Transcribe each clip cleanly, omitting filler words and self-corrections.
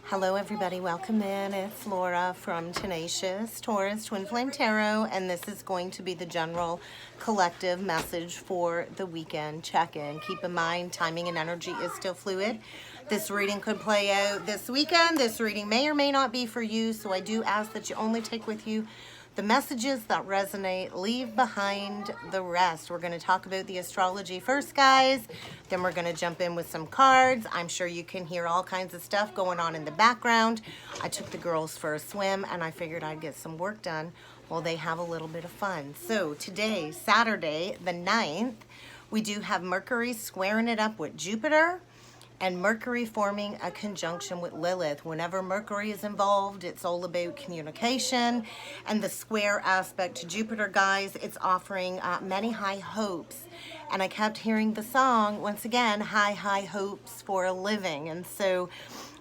Hello everybody, welcome in. It's Laura from Tenacious Taurus Twin Flame Tarot, and this is going to be the general collective message for the weekend check-in. Keep in mind, timing and energy is still fluid. This reading could play out this weekend. This reading may or may not be for you, so I do ask that you only take with you the messages that resonate, leave behind the rest. We're going to talk about the astrology first, guys. Then we're going to jump in with some cards. I'm sure you can hear all kinds of stuff going on in the background. I took the girls for a swim, and I figured I'd get some work done while they have a little bit of fun. So today, Saturday, the 9th, we do have Mercury squaring it up with Jupiter, and Mercury forming a conjunction with Lilith. Whenever Mercury is involved, it's all about communication. And the square aspect to Jupiter, guys, it's offering many high hopes. And I kept hearing the song, once again, high hopes for a living. And so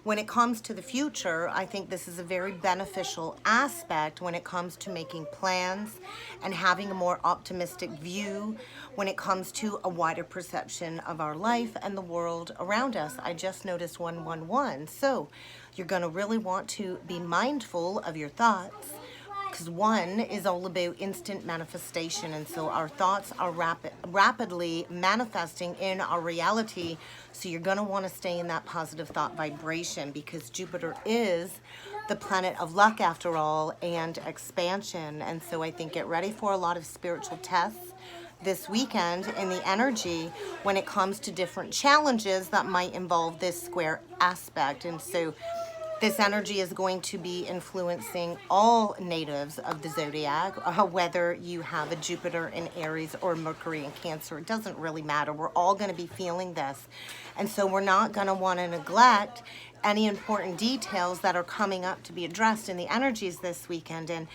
when it comes to the future, I think this is a very beneficial aspect when it comes to making plans and having a more optimistic view when it comes to a wider perception of our life and the world around us. I just noticed 111. So you're going to really want to be mindful of your thoughts, because 1 is all about instant manifestation, and so our thoughts are rapidly manifesting in our reality. So you're going to want to stay in that positive thought vibration, because Jupiter is the planet of luck after all, and expansion. And so I think get ready for a lot of spiritual tests this weekend in the energy when it comes to different challenges that might involve this square aspect. And so this energy is going to be influencing all natives of the zodiac, whether you have a Jupiter in Aries or Mercury in Cancer. It doesn't really matter. We're all going to be feeling this. And so we're not going to want to neglect any important details that are coming up to be addressed in the energies this weekend. And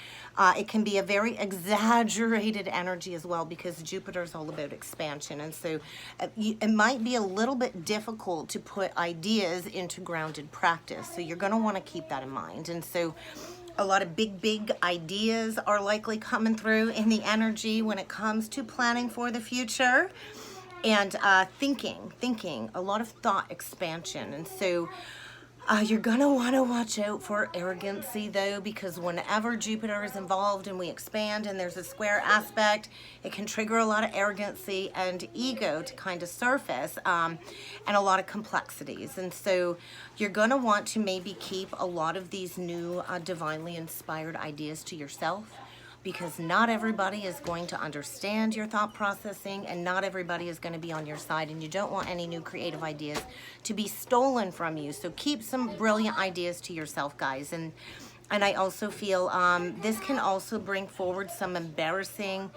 it can be a very exaggerated energy as well, because Jupiter is all about expansion. And so it might be a little bit difficult to put ideas into grounded practice. So you're going to want to keep that in mind. And so a lot of big ideas are likely coming through in the energy when it comes to planning for the future. And thinking, a lot of thought expansion. And so you're going to want to watch out for arrogancy, though, because whenever Jupiter is involved and we expand and there's a square aspect, it can trigger a lot of arrogancy and ego to kind of surface, and a lot of complexities. And so you're going to want to maybe keep a lot of these new divinely inspired ideas to yourself, because not everybody is going to understand your thought processing, and not everybody is going to be on your side, and you don't want any new creative ideas to be stolen from you. So keep some brilliant ideas to yourself, guys. And I also feel this can also bring forward some embarrassing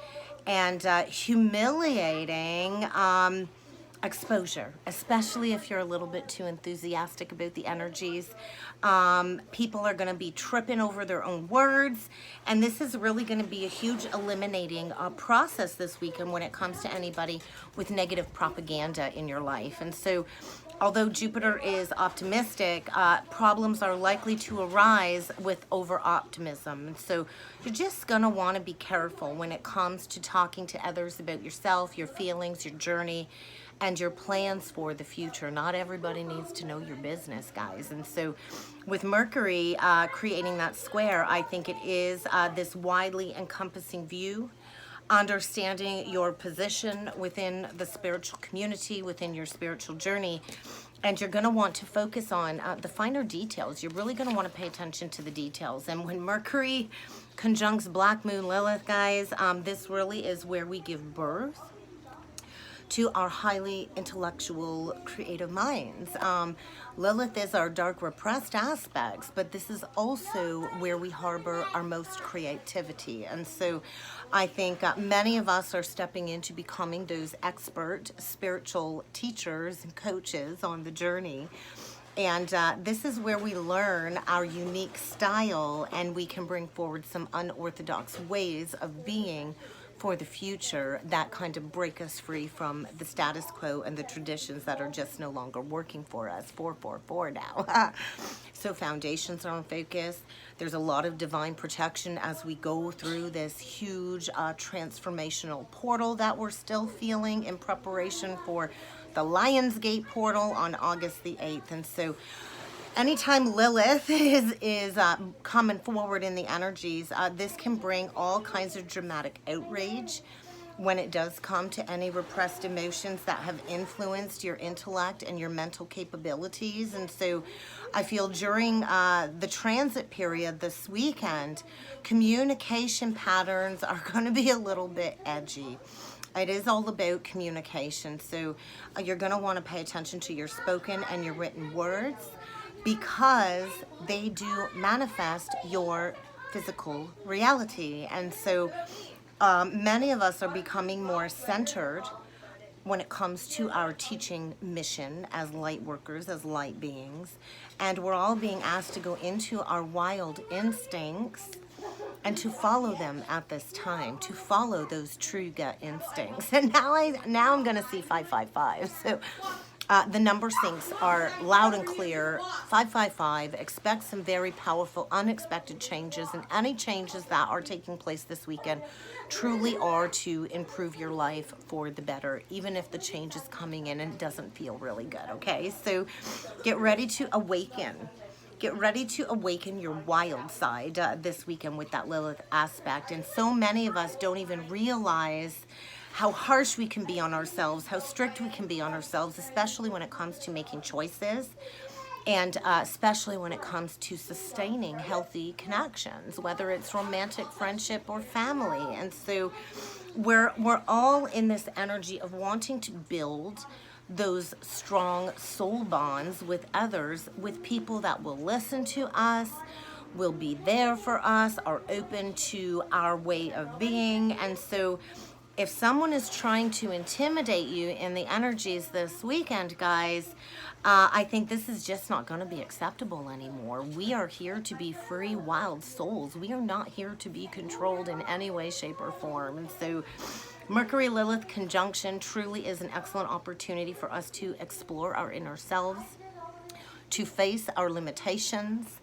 and humiliating exposure, especially if you're a little bit too enthusiastic about the energies. People are going to be tripping over their own words, and this is really going to be a huge eliminating process this weekend when it comes to anybody with negative propaganda in your life. And so although Jupiter is optimistic, problems are likely to arise with over-optimism. And so you're just going to want to be careful when it comes to talking to others about yourself, your feelings, your journey, and your plans for the future. Not everybody needs to know your business, guys. And so with Mercury creating that square, I think it is this widely encompassing view, understanding your position within the spiritual community, within your spiritual journey. And you're going to want to focus on the finer details. You're really going to want to pay attention to the details. And when Mercury conjuncts Black Moon Lilith, guys, this really is where we give birth to our highly intellectual, creative minds. Lilith is our dark, repressed aspects, but this is also where we harbor our most creativity. And so I think many of us are stepping into becoming those expert spiritual teachers and coaches on the journey. And this is where we learn our unique style, and we can bring forward some unorthodox ways of being for the future that kind of break us free from the status quo and the traditions that are just no longer working for us. 444 now. So foundations are on focus. There's a lot of divine protection as we go through this huge transformational portal that we're still feeling in preparation for the Lionsgate portal on August the 8th. And so Anytime Lilith is coming forward in the energies, this can bring all kinds of dramatic outrage when it does come to any repressed emotions that have influenced your intellect and your mental capabilities. And so I feel during the transit period this weekend, communication patterns are going to be a little bit edgy. It is all about communication. So you're going to want to pay attention to your spoken and your written words, because they do manifest your physical reality. And so many of us are becoming more centered when it comes to our teaching mission as light workers, as light beings. And we're all being asked to go into our wild instincts and to follow them at this time, to follow those true gut instincts. And now I'm going to see 555. So the number syncs are loud and clear. 555, expect some very powerful, unexpected changes, and any changes that are taking place this weekend truly are to improve your life for the better, even if the change is coming in and it doesn't feel really good, okay? So get ready to awaken. Get ready to awaken your wild side this weekend with that Lilith aspect. And so many of us don't even realize how harsh we can be on ourselves, how strict we can be on ourselves, especially when it comes to making choices, and especially when it comes to sustaining healthy connections, whether it's romantic, friendship, or family. And so we're all in this energy of wanting to build those strong soul bonds with others, with people that will listen to us, will be there for us, are open to our way of being. And so if someone is trying to intimidate you in the energies this weekend, guys, I think this is just not going to be acceptable anymore. We are here to be free, wild souls. We are not here to be controlled in any way, shape, or form. And so Mercury-Lilith conjunction truly is an excellent opportunity for us to explore our inner selves, to face our limitations,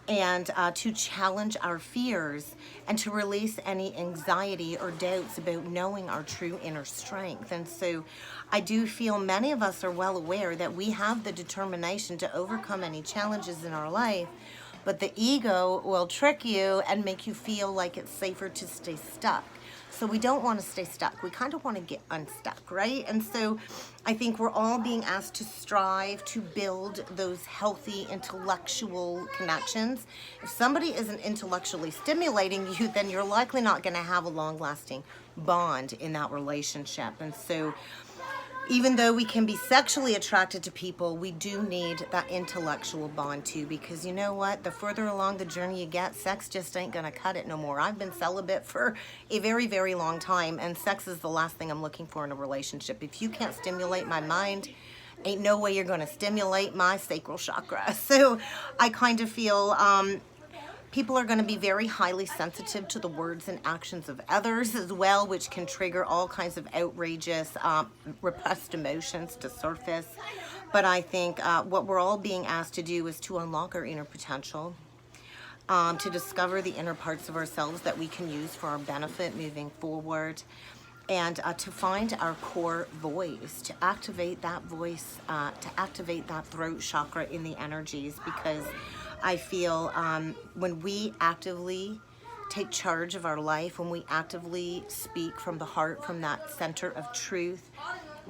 and to challenge our fears, and to release any anxiety or doubts about knowing our true inner strength. And so I do feel many of us are well aware that we have the determination to overcome any challenges in our life, but the ego will trick you and make you feel like it's safer to stay stuck. So we don't want to stay stuck. We kind of want to get unstuck, right? And so I think we're all being asked to strive to build those healthy intellectual connections. If somebody isn't intellectually stimulating you, then you're likely not going to have a long-lasting bond in that relationship. And so even though we can be sexually attracted to people, we do need that intellectual bond too, because you know what? The further along the journey you get, sex just ain't gonna cut it no more. I've been celibate for a very, very long time, and sex is the last thing I'm looking for in a relationship. If you can't stimulate my mind, ain't no way you're gonna stimulate my sacral chakra. So I kind of feel people are going to be very highly sensitive to the words and actions of others as well, which can trigger all kinds of outrageous, repressed emotions to surface. But I think what we're all being asked to do is to unlock our inner potential, to discover the inner parts of ourselves that we can use for our benefit moving forward, and to find our core voice, to activate that voice, to activate that throat chakra in the energies, because I feel when we actively take charge of our life, when we actively speak from the heart, from that center of truth,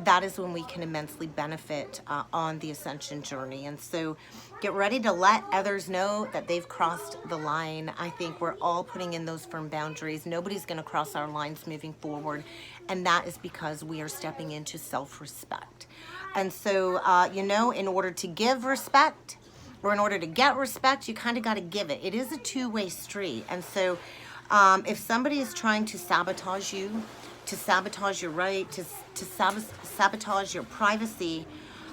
that is when we can immensely benefit on the ascension journey. And so get ready to let others know that they've crossed the line. I think we're all putting in those firm boundaries. Nobody's going to cross our lines moving forward. And that is because we are stepping into self-respect. And so, you know, in order to give respect, or in order to get respect, you kind of got to give it. It is a two-way street. And so if somebody is trying to sabotage you, to sabotage your right, to sabotage your privacy,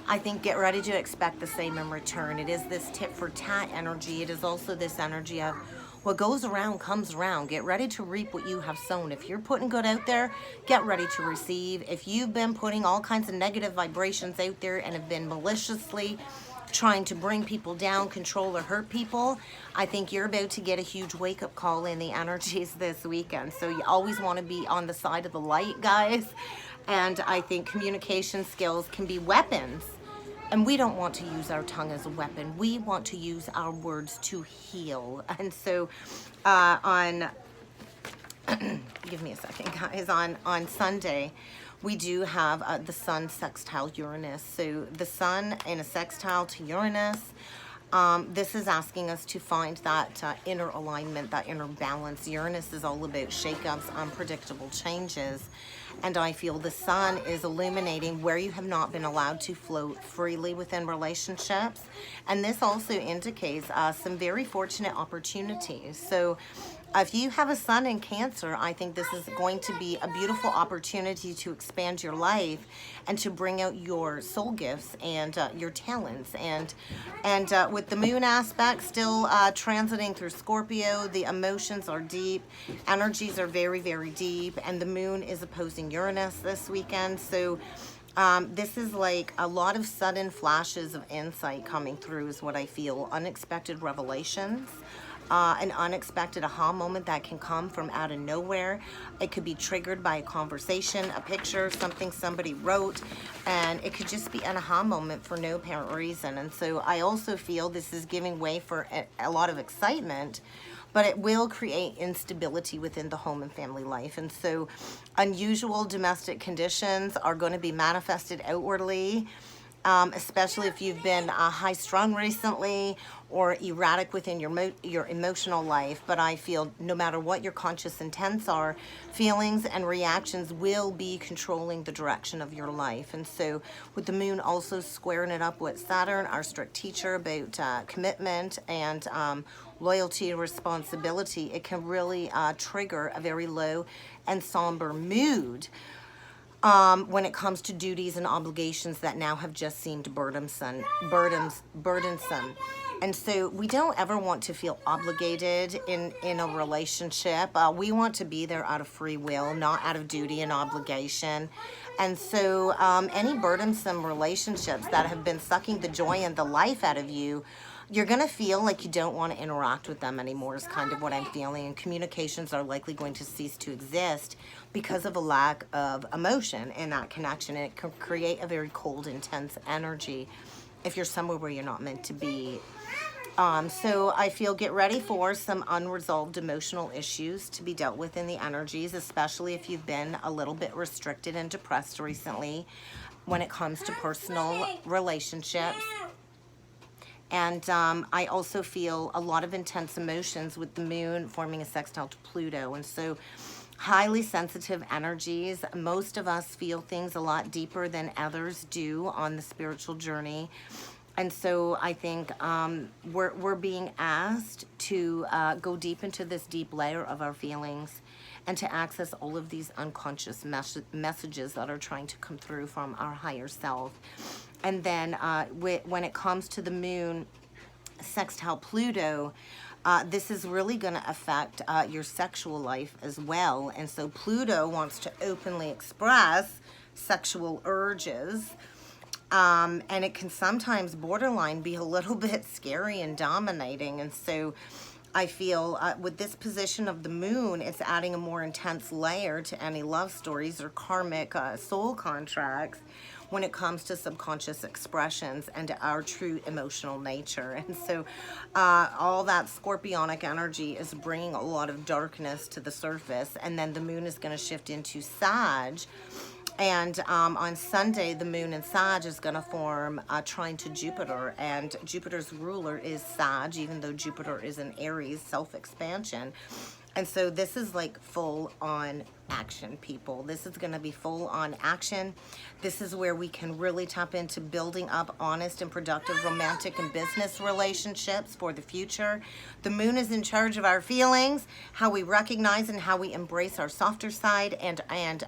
I think get ready to expect the same in return. It is this tit for tat energy. It is also this energy of what goes around comes around. Get ready to reap what you have sown. If you're putting good out there, get ready to receive. If you've been putting all kinds of negative vibrations out there and have been maliciously trying to bring people down, control, or hurt people, I think you're about to get a huge wake-up call in the energies this weekend. So you always want to be on the side of the light, guys. And I think communication skills can be weapons And we don't want to use our tongue as a weapon. We want to use our words to heal. And so on, give me a second, guys, on Sunday, we do have the sun sextile Uranus. So the sun in a sextile to Uranus, this is asking us to find that inner alignment, that inner balance. Uranus is all about shakeups, unpredictable changes. And I feel the sun is illuminating where you have not been allowed to float freely within relationships. And this also indicates some very fortunate opportunities. So if you have a sun in Cancer, I think this is going to be a beautiful opportunity to expand your life and to bring out your soul gifts and your talents. And with the moon aspect still transiting through Scorpio, the emotions are deep, energies are very, very deep, and the moon is opposing Uranus this weekend. So this is like a lot of sudden flashes of insight coming through is what I feel. Unexpected revelations. An unexpected aha moment that can come from out of nowhere. It could be triggered by a conversation, a picture, something somebody wrote, and it could just be an aha moment for no apparent reason. And so I also feel this is giving way for a lot of excitement, but it will create instability within the home and family life. And so unusual domestic conditions are going to be manifested outwardly, especially if you've been high strung recently or erratic within your emotional life. But I feel no matter what your conscious intents are, feelings and reactions will be controlling the direction of your life. And so with the moon also squaring it up with Saturn, our strict teacher, about commitment and loyalty and responsibility, it can really trigger a very low and somber mood when it comes to duties and obligations that now have just seemed burdensome. And so we don't ever want to feel obligated in a relationship. We want to be there out of free will, not out of duty and obligation. And so any burdensome relationships that have been sucking the joy and the life out of you, you're going to feel like you don't want to interact with them anymore is kind of what I'm feeling. And communications are likely going to cease to exist because of a lack of emotion in that connection. And it can create a very cold, intense energy if you're somewhere where you're not meant to be. So I feel get ready for some unresolved emotional issues to be dealt with in the energies, especially if you've been a little bit restricted and depressed recently when it comes to personal relationships. And I also feel a lot of intense emotions with the moon forming a sextile to Pluto. And so highly sensitive energies. Most of us feel things a lot deeper than others do on the spiritual journey. And so I think we're being asked to go deep into this deep layer of our feelings and to access all of these unconscious messages that are trying to come through from our higher self. And then when it comes to the moon sextile Pluto, this is really going to affect your sexual life as well. And so Pluto wants to openly express sexual urges. And it can sometimes borderline be a little bit scary and dominating. And so I feel with this position of the moon, it's adding a more intense layer to any love stories or karmic soul contracts when it comes to subconscious expressions and to our true emotional nature. And so all that scorpionic energy is bringing a lot of darkness to the surface. And then the moon is going to shift into Sag. And on Sunday, the moon in Sag is going to form a trine to Jupiter. And Jupiter's ruler is Sag, even though Jupiter is in Aries, self-expansion. And so this is like full on action, people. This is going to be full on action. This is where we can really tap into building up honest and productive romantic and business relationships for the future. The moon is in charge of our feelings, how we recognize and how we embrace our softer side and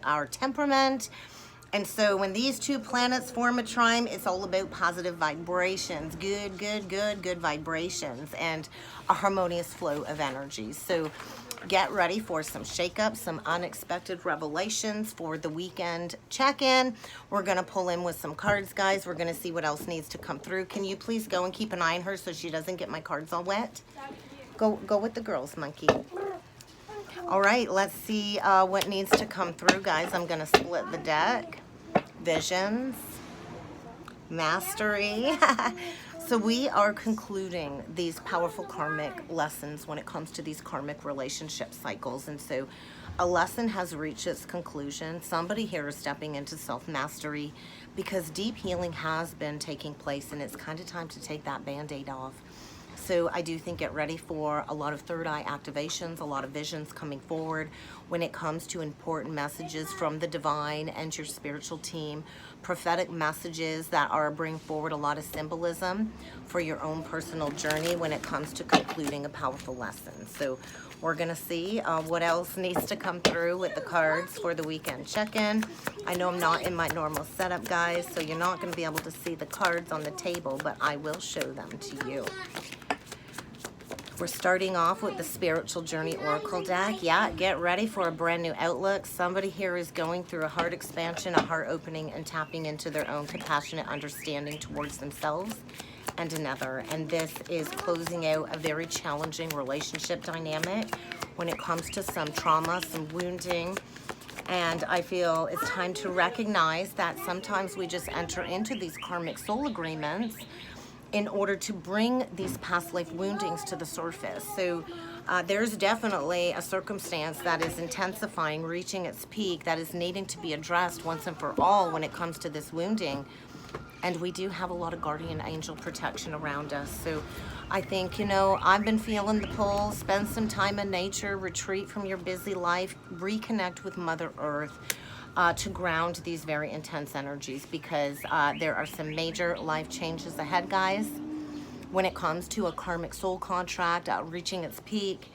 our temperament. And so when these two planets form a trine, it's all about positive vibrations, good vibrations, and a harmonious flow of energies. So get ready for some shakeups, some unexpected revelations for the weekend check-in. We're going to pull in with some cards, guys. We're going to see what else needs to come through. Can you please go and keep an eye on her so she doesn't get my cards all wet? Go with the girls, monkey. All right, let's see what needs to come through, guys. I'm going to split the deck. Visions, Mastery. So we are concluding these powerful karmic lessons when it comes to these karmic relationship cycles. And so a lesson has reached its conclusion. Somebody here is stepping into self-mastery because deep healing has been taking place, and it's kind of time to take that band-aid off. So I do think get ready for a lot of third eye activations, a lot of visions coming forward when it comes to important messages from the divine and your spiritual team, prophetic messages that are bringing forward a lot of symbolism for your own personal journey when it comes to concluding a powerful lesson. So we're going to see what else needs to come through with the cards for the weekend check-in. I know I'm not in my normal setup, guys, so you're not going to be able to see the cards on the table, but I will show them to you. We're starting off with the Spiritual Journey Oracle deck. Yeah, get ready for a brand new outlook. Somebody here is going through a heart expansion, a heart opening, and tapping into their own compassionate understanding towards themselves and another. And this is closing out a very challenging relationship dynamic when it comes to some trauma, some wounding. And I feel it's time to recognize that sometimes we just enter into these karmic soul agreements in order to bring these past life woundings to the surface. So there's definitely a circumstance that is intensifying, reaching its peak, that is needing to be addressed once and for all when it comes to this wounding. And we do have a lot of guardian angel protection around us. So I think, you know, I've been feeling the pull. Spend some time in nature, retreat from your busy life, reconnect with Mother Earth. To ground these very intense energies, because there are some major life changes ahead, guys, when it comes to a karmic soul contract reaching its peak,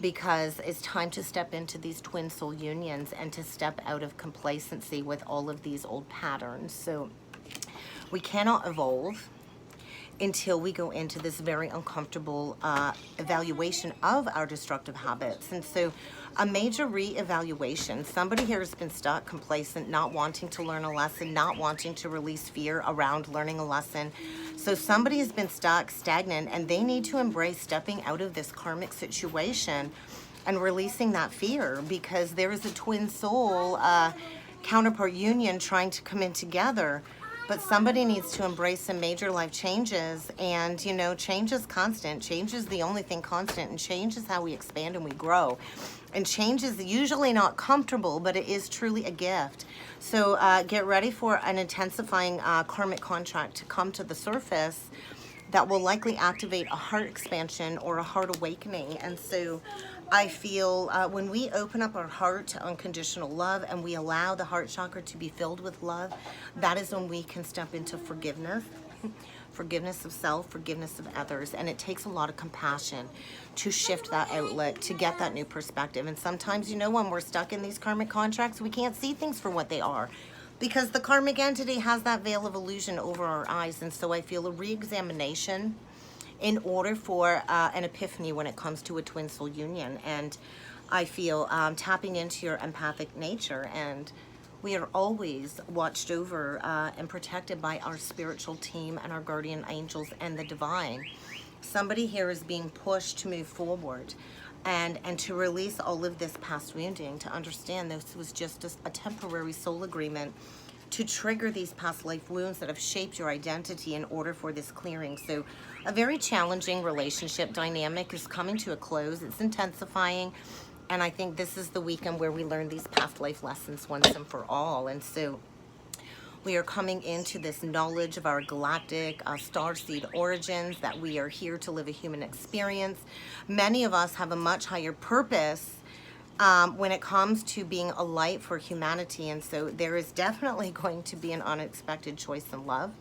because it's time to step into these twin soul unions and to step out of complacency with all of these old patterns. So we cannot evolve until we go into this very uncomfortable evaluation of our destructive habits. And so a major re-evaluation. Somebody here has been stuck, complacent, not wanting to learn a lesson, not wanting to release fear around learning a lesson. So somebody has been stuck, stagnant, and they need to embrace stepping out of this karmic situation and releasing that fear, because there is a twin soul counterpart union trying to come in together. But somebody needs to embrace some major life changes. And, you know, change is constant. Change is the only thing constant. And change is how we expand and we grow. And change is usually not comfortable, but it is truly a gift. So get ready for an intensifying karmic contract to come to the surface that will likely activate a heart expansion or a heart awakening. And so I feel when we open up our heart to unconditional love and we allow the heart chakra to be filled with love, that is when we can step into forgiveness. Forgiveness of self, forgiveness of others. And it takes a lot of compassion to shift that outlet, to get that new perspective. And sometimes, you know, when we're stuck in these karmic contracts, we can't see things for what they are, because the karmic entity has that veil of illusion over our eyes. And so I feel a re-examination in order for an epiphany when it comes to a twin soul union. And I feel tapping into your empathic nature, and we are always watched over and protected by our spiritual team and our guardian angels and the divine. Somebody here is being pushed to move forward and to release all of this past wounding, to understand this was just a temporary soul agreement to trigger these past life wounds that have shaped your identity in order for this clearing. So a very challenging relationship dynamic is coming to a close. It's intensifying. And I think this is the weekend where we learn these past life lessons once and for all. And so we are coming into this knowledge of our galactic starseed origins, that we are here to live a human experience. Many of us have a much higher purpose when it comes to being a light for humanity. And so there is definitely going to be an unexpected choice in love.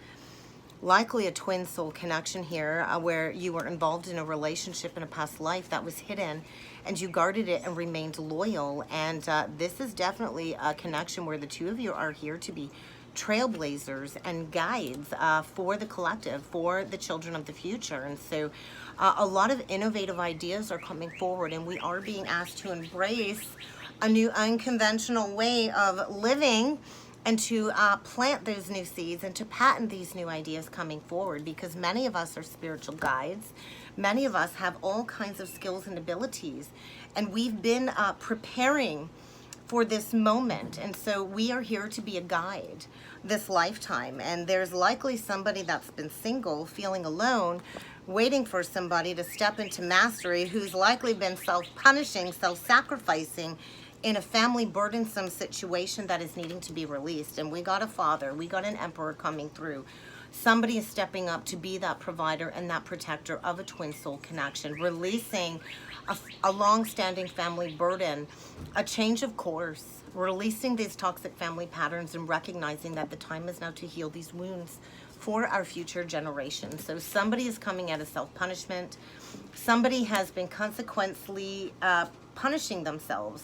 Likely a twin soul connection here where you were involved in a relationship in a past life that was hidden, and you guarded it and remained loyal. And this is definitely a connection where the two of you are here to be trailblazers and guides for the collective, for the children of the future. And so a lot of innovative ideas are coming forward, and we are being asked to embrace a new unconventional way of living, and to plant those new seeds and to patent these new ideas coming forward, because many of us are spiritual guides. Many of us have all kinds of skills and abilities, and we've been preparing for this moment. And so we are here to be a guide this lifetime. And there's likely somebody that's been single, feeling alone, waiting for somebody to step into mastery, who's likely been self-punishing, self-sacrificing in a family burdensome situation that is needing to be released. And we got a father, we got an emperor coming through. Somebody is stepping up to be that provider and that protector of a twin soul connection, releasing a long-standing family burden, a change of course, releasing these toxic family patterns and recognizing that the time is now to heal these wounds for our future generations. So somebody is coming out of self-punishment. Somebody has been consequently punishing themselves,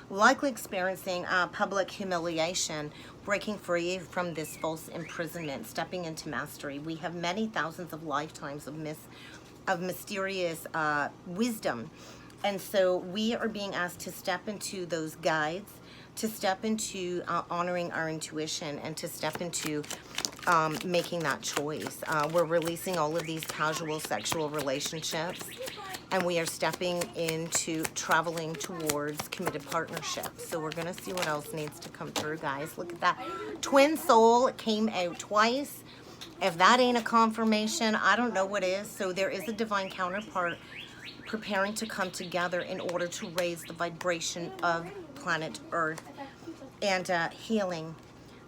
likely experiencing public humiliation, breaking free from this false imprisonment, stepping into mastery. We have many thousands of lifetimes of mysterious wisdom. And so we are being asked to step into those guides, to step into honoring our intuition, and to step into making that choice. We're releasing all of these casual sexual relationships, and we are stepping into traveling towards committed partnerships. So we're going to see what else needs to come through, guys. Look at that. Twin soul came out twice. If that ain't a confirmation, I don't know what is. So there is a divine counterpart preparing to come together in order to raise the vibration of planet Earth and healing,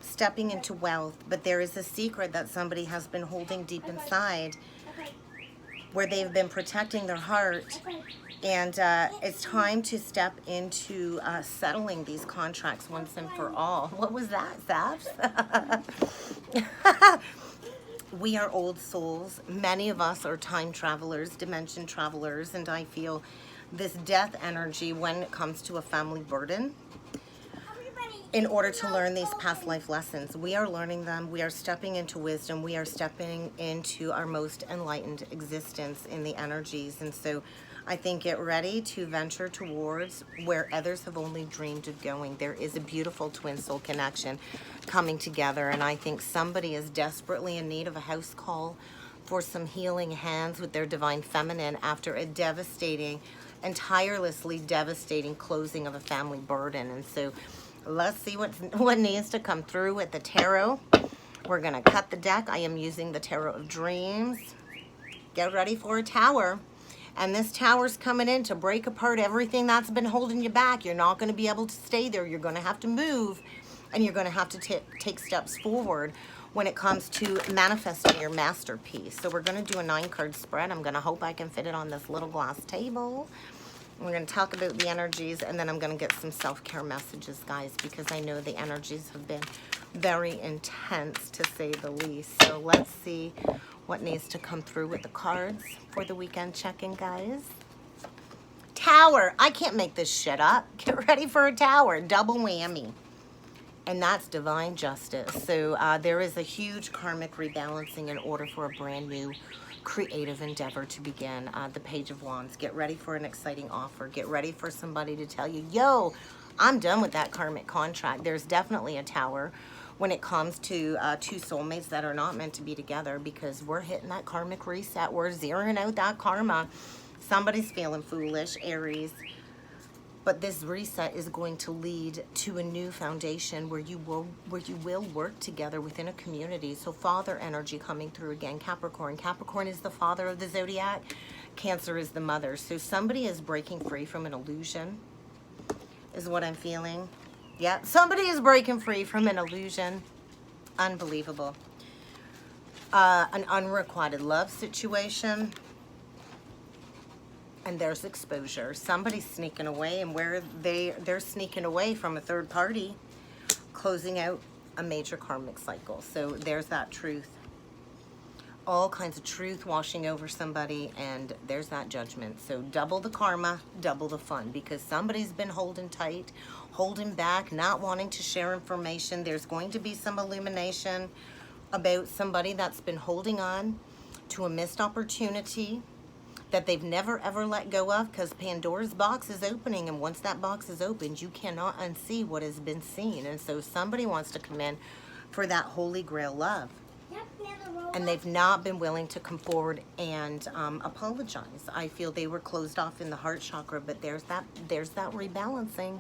stepping into wealth. But there is a secret that somebody has been holding deep inside, where they've been protecting their heart, and it's time to step into settling these contracts once and for all. What was that, Zaps? We are old souls. Many of us are time travelers, dimension travelers, and I feel this death energy when it comes to a family burden. In order to learn these past life lessons, we are learning them. We are stepping into wisdom. We are stepping into our most enlightened existence in the energies. And so I think get ready to venture towards where others have only dreamed of going. There is a beautiful twin soul connection coming together. And I think somebody is desperately in need of a house call for some healing hands with their divine feminine after a devastating and tirelessly devastating closing of a family burden. And so let's see what needs to come through with the tarot. We're going to cut the deck. I am using the Tarot of Dreams. Get ready for a tower. And this tower's coming in to break apart everything that's been holding you back. You're not going to be able to stay there. You're going to have to move, and you're going to have to take steps forward when it comes to manifesting your masterpiece. So we're going to do a 9-card spread. I'm going to hope I can fit it on this little glass table. We're going to talk about the energies, and then I'm going to get some self-care messages, guys, because I know the energies have been very intense, to say the least. So let's see what needs to come through with the cards for the weekend check-in, guys. Tower. I can't make this shit up. Get ready for a tower. Double whammy. And that's divine justice. So there is a huge karmic rebalancing in order for a brand new creative endeavor to begin. The Page of Wands. Get ready for an exciting offer. Get ready for somebody to tell you, yo, I'm done with that karmic contract. There's definitely a tower when it comes to two soulmates that are not meant to be together, because we're hitting that karmic reset. We're zeroing out that karma. Somebody's feeling foolish, Aries. But this reset is going to lead to a new foundation where you will work together within a community. So father energy coming through again. Capricorn. Capricorn is the father of the zodiac. Cancer is the mother. So somebody is breaking free from an illusion, is what I'm feeling. Yeah, somebody is breaking free from an illusion. Unbelievable. An unrequited love situation. And there's exposure. Somebody's sneaking away, and where they're sneaking away from a third party, closing out a major karmic cycle. So there's that truth. All kinds of truth washing over somebody, and there's that judgment. So double the karma, double the fun, because somebody's been holding tight, holding back, not wanting to share information. There's going to be some illumination about somebody that's been holding on to a missed opportunity that they've never ever let go of, because Pandora's box is opening, and once that box is opened, you cannot unsee what has been seen. And so somebody wants to come in for that holy grail love, and they've not been willing to come forward and apologize. I feel they were closed off in the heart chakra, but there's that rebalancing.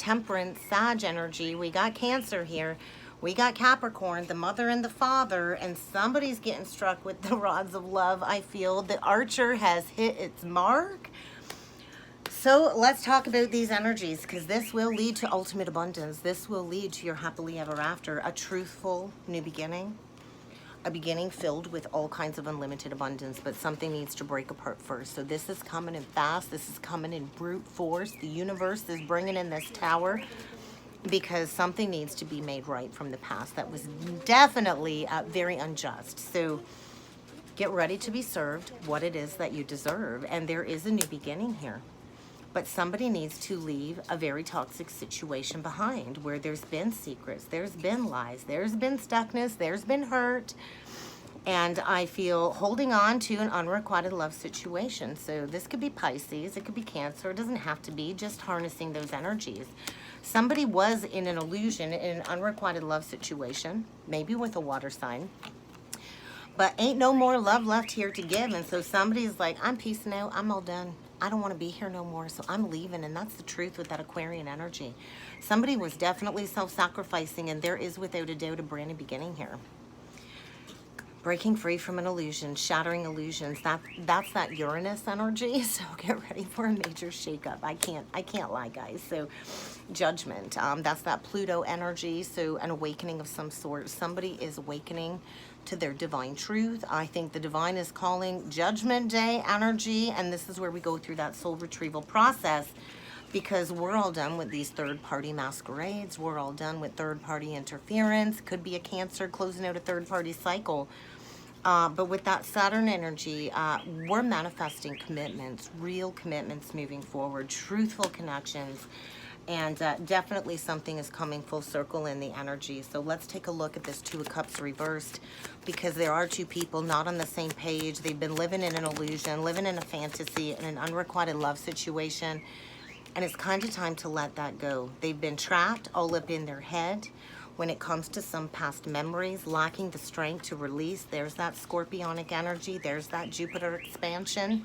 Temperance, Sag energy. We got Cancer here. We got Capricorn, the mother and the father, and somebody's getting struck with the rods of love. I feel the Archer has hit its mark. So let's talk about these energies, because this will lead to ultimate abundance. This will lead to your happily ever after, a truthful new beginning, a beginning filled with all kinds of unlimited abundance, but something needs to break apart first. So this is coming in fast. This is coming in brute force. The universe is bringing in this tower because something needs to be made right from the past that was definitely very unjust. So get ready to be served what it is that you deserve. And there is a new beginning here. But somebody needs to leave a very toxic situation behind where there's been secrets, there's been lies, there's been stuckness, there's been hurt. And I feel holding on to an unrequited love situation. So this could be Pisces, it could be Cancer, it doesn't have to be, just harnessing those energies. Somebody was in an illusion, in an unrequited love situation, maybe with a water sign. But ain't no more love left here to give. And so somebody's like, I'm peacing out, I'm all done. I don't want to be here no more, so I'm leaving. And that's the truth with that Aquarian energy. Somebody was definitely self-sacrificing, and there is without a doubt a brand new beginning here. Breaking free from an illusion, shattering illusions. That's that Uranus energy. So get ready for a major shakeup. I can't lie, guys. So Judgment. That's that Pluto energy. So an awakening of some sort. Somebody is awakening to their divine truth. I think the divine is calling Judgment Day energy, and this is where we go through that soul retrieval process, because we're all done with these third-party masquerades. We're all done with third-party interference. Could be a Cancer closing out a third-party cycle. But with that Saturn energy, we're manifesting commitments, real commitments moving forward, truthful connections. And definitely something is coming full circle in the energy. So let's take a look at this Two of Cups reversed, because there are two people not on the same page. They've been living in an illusion, living in a fantasy, in an unrequited love situation. And it's kind of time to let that go. They've been trapped all up in their head when it comes to some past memories, lacking the strength to release. There's that Scorpionic energy. There's that Jupiter expansion.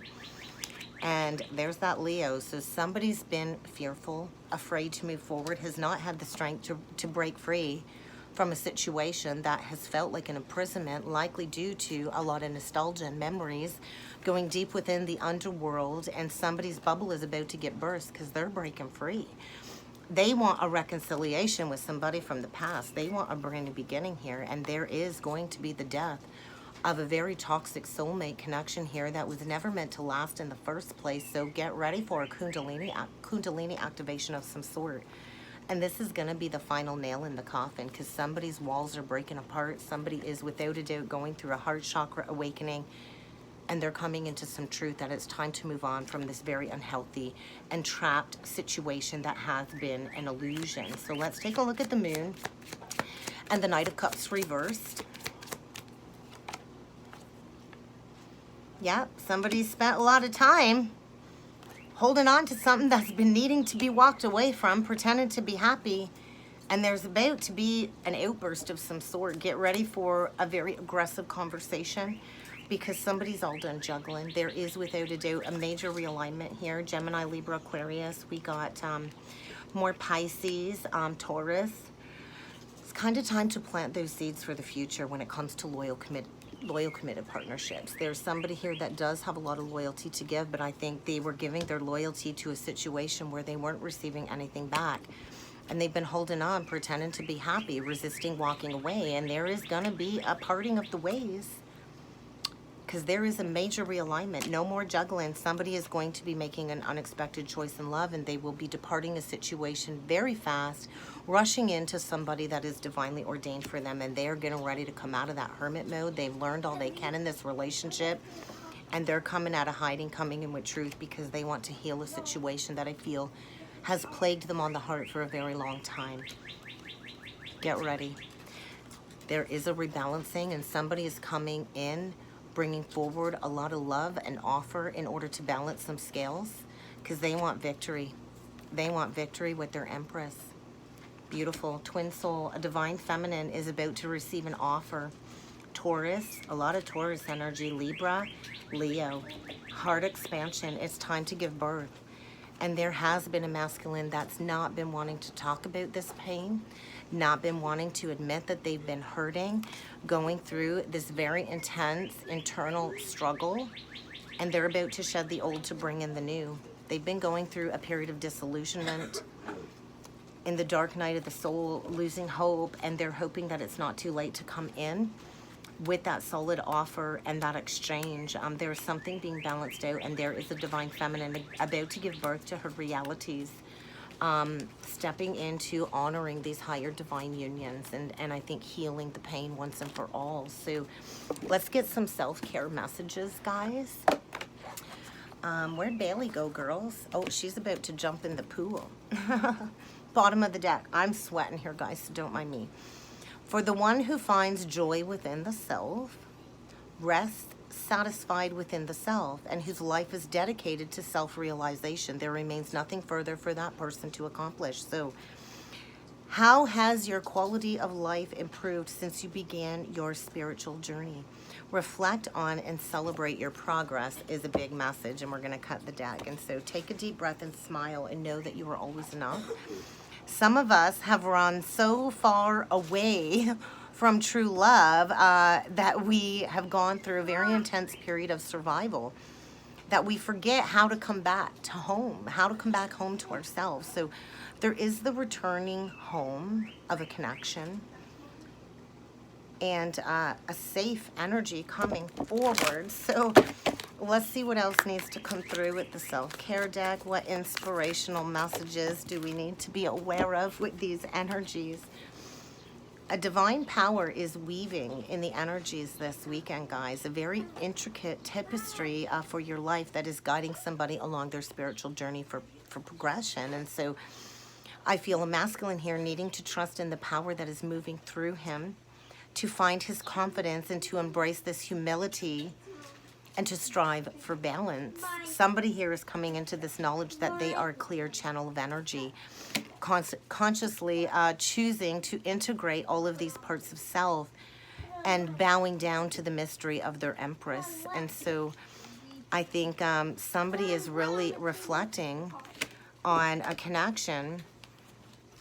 And there's that Leo. So somebody's been fearful, afraid to move forward, has not had the strength to break free from a situation that has felt like an imprisonment, likely due to a lot of nostalgia and memories going deep within the underworld. And somebody's bubble is about to get burst because they're breaking free. They want a reconciliation with somebody from the past. They want a brand new beginning here. And there is going to be the death of a very toxic soulmate connection here that was never meant to last in the first place. So get ready for a Kundalini activation of some sort. And this is going to be the final nail in the coffin, because somebody's walls are breaking apart. Somebody is without a doubt going through a heart chakra awakening, and they're coming into some truth that it's time to move on from this very unhealthy and trapped situation that has been an illusion. So let's take a look at the moon and the Knight of Cups reversed. Yeah, somebody spent a lot of time holding on to something that's been needing to be walked away from, pretending to be happy, and there's about to be an outburst of some sort. Get ready for a very aggressive conversation, because somebody's all done juggling. There is without a doubt a major realignment here. Gemini, Libra, Aquarius. We got more Pisces, Taurus. It's kind of time to plant those seeds for the future when it comes to loyal, committed partnerships. There's somebody here that does have a lot of loyalty to give, but I think they were giving their loyalty to a situation where they weren't receiving anything back. And they've been holding on, pretending to be happy, resisting walking away. And there is going to be a parting of the ways, because there is a major realignment. No more juggling. Somebody is going to be making an unexpected choice in love, and they will be departing a situation very fast, rushing into somebody that is divinely ordained for them, and they're getting ready to come out of that hermit mode. They've learned all they can in this relationship, and they're coming out of hiding, coming in with truth, because they want to heal a situation that I feel has plagued them on the heart for a very long time. Get ready. There is a rebalancing, and somebody is coming in, bringing forward a lot of love and offer in order to balance some scales, because they want victory. They want victory with their Empress. Beautiful. Twin soul, a divine feminine is about to receive an offer. Taurus, a lot of Taurus energy. Libra, Leo, heart expansion. It's time to give birth. And there has been a masculine that's not been wanting to talk about this pain, not been wanting to admit that they've been hurting, going through this very intense internal struggle, and they're about to shed the old to bring in the new. They've been going through a period of disillusionment, in the dark night of the soul, losing hope, and they're hoping that it's not too late to come in with that solid offer and that exchange. There is something being balanced out, and there is a divine feminine about to give birth to her realities, stepping into honoring these higher divine unions, and I think healing the pain once and for all. So let's get some self-care messages, guys. Where'd Bailey go, girls? Oh, she's about to jump in the pool. Bottom of the deck. I'm sweating here, guys, so don't mind me. For the one who finds joy within the self, rest satisfied within the self, and whose life is dedicated to self-realization, there remains nothing further for that person to accomplish. So how has your quality of life improved since you began your spiritual journey? Reflect on and celebrate your progress is a big message, and we're going to cut the deck. And so take a deep breath and smile and know that you are always enough. Some of us have run so far away from true love that we have gone through a very intense period of survival, that we forget how to come back to home, how to come back home to ourselves. So there is the returning home of a connection and a safe energy coming forward. So let's see what else needs to come through with the self-care deck. What inspirational messages do we need to be aware of with these energies? A divine power is weaving in the energies this weekend, guys. A very intricate tapestry for your life that is guiding somebody along their spiritual journey for progression. And so I feel a masculine here needing to trust in the power that is moving through him, to find his confidence and to embrace this humility and to strive for balance. Somebody here is coming into this knowledge that they are a clear channel of energy, consciously choosing to integrate all of these parts of self and bowing down to the mystery of their empress. And so I think somebody is really reflecting on a connection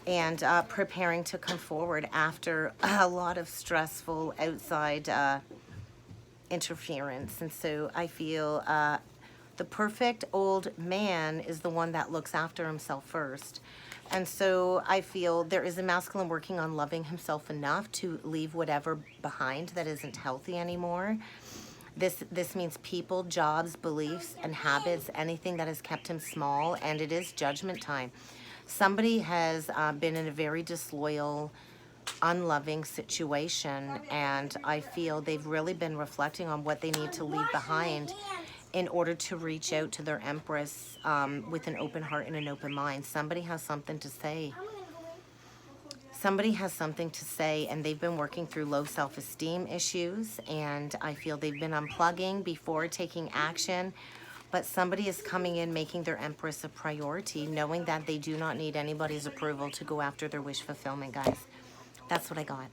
and preparing to come forward after a lot of stressful outside interference. And so I feel the perfect old man is the one that looks after himself first. And so I feel there is a masculine working on loving himself enough to leave whatever behind that isn't healthy anymore. This means people, jobs, beliefs, and habits, anything that has kept him small, and it is judgment time. Somebody has been in a very disloyal, unloving situation, and I feel they've really been reflecting on what they need to leave behind in order to reach out to their empress with an open heart and an open mind. Somebody has something to say. Somebody has something to say, and they've been working through low self-esteem issues, and I feel they've been unplugging before taking action. But somebody is coming in, making their empress a priority, knowing that they do not need anybody's approval to go after their wish fulfillment, guys. That's what I got.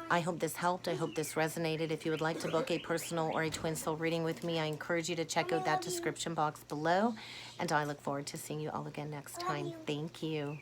I hope this helped. I hope this resonated. If you would like to book a personal or a twin soul reading with me, I encourage you to check out that description box below. And I look forward to seeing you all again next time. Thank you.